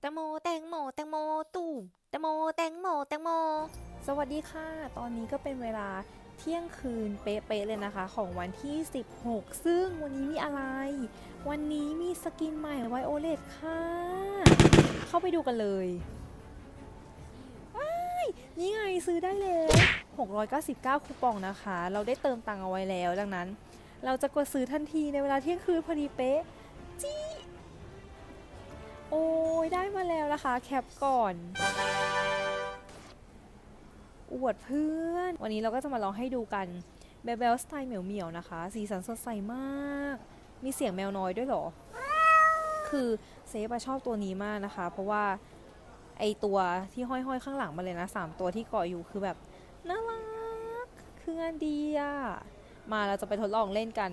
แตงโมแตงโมแตงโมตูมแตงโมแตงโมแตงโมสวัสดีค่ะตอนนี้ก็เป็นเวลาเที่ยงคืนเป๊ะๆเลยนะคะของวันที่16ซึ่งวันนี้มีอะไรวันนี้มีสกินใหม่ไวโอเลตค่ะเข้าไปดูกันเลยนี่ไงซื้อได้แล้ว699คูปองนะคะเราได้เติมตังค์เอาไว้แล้วดังนั้นเราจะกดซื้อทันทีในเวลาเที่ยงคืนพอดีเป๊ะจี้โอ้ยได้มาแล้วนะคะแคปก่อนอวดเพื่อนวันนี้เราก็จะมาลองให้ดูกันเบลเบลสไตล์เหมียวเหมียวนะคะสีสันสดใสมากมีเสียงแมวน้อยด้วยเหรอคือเซฟชอบตัวนี้มากนะคะเพราะว่าไอตัวที่ห้อยๆข้างหลังมาเลยนะ3ตัวที่เกาะอยู่คือแบบน่ารักคืองานดีอะมาเราจะไปทดลองเล่นกัน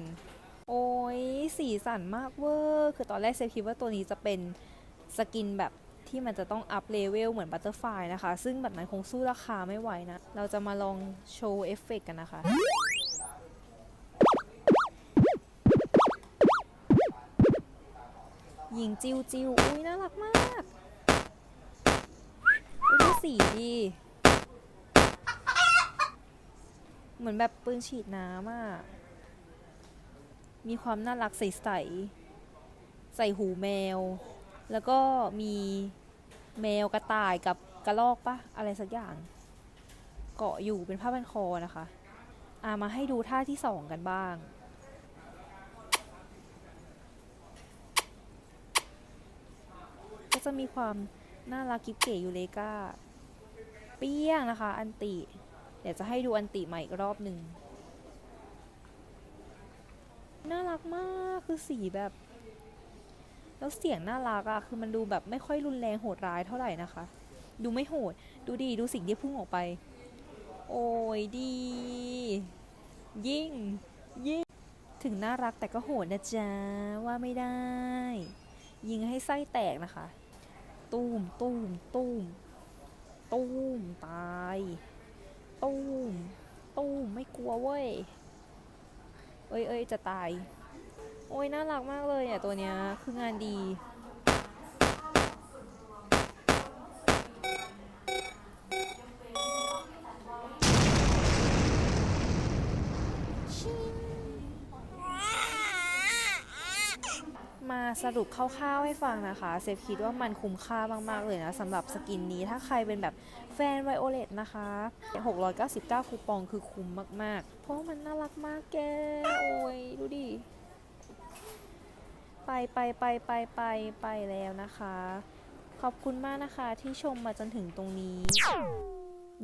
โอ้ยสีสันมากเวอร์คือตอนแรกเซฟคิดว่าตัวนี้จะเป็นสกินแบบที่มันจะต้องอัพเลเวลเหมือนบัตเตอร์ไฟนะคะซึ่งแบบนั้นคงสู้ราคาไม่ไหวนะเราจะมาลองโชว์เอฟเฟกต์กันนะคะยิงจิ้วจิ้วอุ้ยน่ารักมากดูสีดีเหมือนแบบปืนฉีดน้ำอ่ะมีความน่ารักใสๆใส่หูแมวแล้วก็มีแมวกระต่ายกับกระรอกปะอะไรสักอย่างเกาะอยู่เป็นผ้าพันคอนะคะมาให้ดูท่าที่2กันบ้างก็จะมีความน่ารักกิ๊บเก๋ยูเลกาเปี้ยงนะคะอันติเดี๋ยวจะให้ดูอันติใหม่อีกรอบหนึ่งน่ารักมากคือสีแบบแล้วเสียงน่ารักอะคือมันดูแบบไม่ค่อยรุนแรงโหดร้ายเท่าไหร่นะคะดูไม่โหดดูดีดูสิ่งที่พุ่งออกไปโอ้ยดียิ่งถึงน่ารักแต่ก็โหดนะจ๊ะว่าไม่ได้ยิงให้ไส้แตกนะคะตูมตูมตูมตูมตายตูมตูมไม่กลัวเว้ยเอ้ยจะตายโอ้ยน่ารักมากเลยอ่ะตัวเนี้ยคืองานดีมาสรุปคร่าวๆให้ฟังนะคะเซฟคิดว่ามันคุ้มค่ามากๆเลยนะสำหรับสกินนี้ถ้าใครเป็นแบบแฟนไวโอเลตนะคะ699คูปองคือคุ้มมากๆเพราะมันน่ารักมากแกโอ้ยดูดิไปแล้วนะคะขอบคุณมากนะคะที่ชมมาจนถึงตรงนี้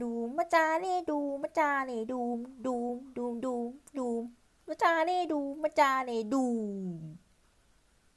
ดูมาจาเน่ดูมาจาเน่ดูมมาจาเน่ดูมาจาเน่ดูม